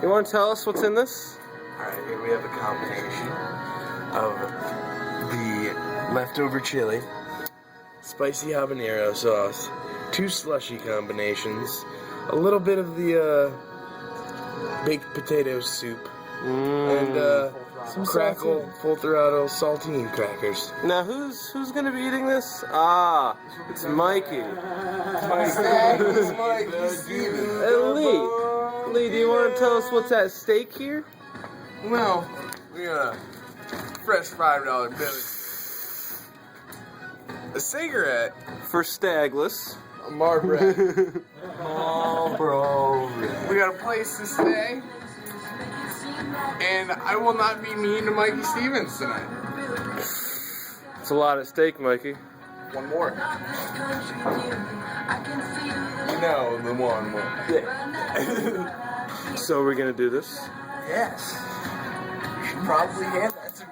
You want to tell us what's in this? Alright, here we have a combination of the leftover chili, spicy habanero sauce, 2 slushy combinations, a little bit of the baked potato soup, and some crackle full throttle saltine crackers. Now who's gonna be eating this? Ah, it's Mikey. And Lee, do you want to tell us what's at stake here? Well, we got a fresh $5 bill, a cigarette, For Stagless. a Marlboro. Oh, bro. We got a place to stay, and I will not be mean to Mikey Stevens tonight. It's a lot at stake, Mikey. One more. You know the one more. So we're gonna do this. Yes. You should probably hand that to me.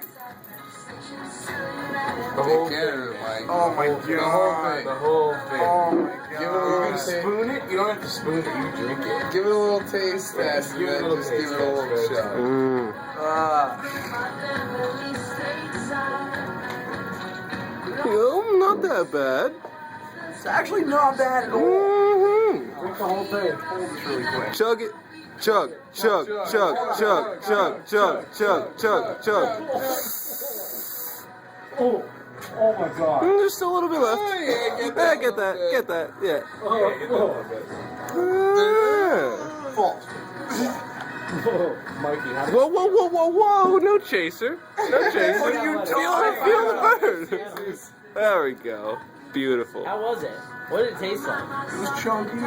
The whole thing, Mike. Oh my god. The whole thing. Oh my god. Give it a little spoon it? You don't have to spoon it, you drink it. Give it a little taste test, and Give it a then little just taste give it a little test, shot. Oh, not that bad. It's actually not bad at all. Mm-hmm. Drink the whole thing. Hold this really quick. Chug it. Chug, chug, chug, chug, chug, chug, chug, chug, chug. Oh my god. Just a little bit left. Yeah, Yeah, get that, yeah. False. Mikey, how Whoa, whoa, whoa, whoa, whoa! No chaser. No chaser. What are you Feel the bird. There we go. Beautiful. How was it? What did it taste like? It was chunky.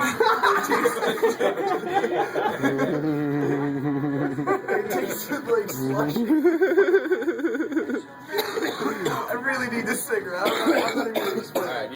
It tasted like slush. I really need this cigarette. I'm not even gonna explain.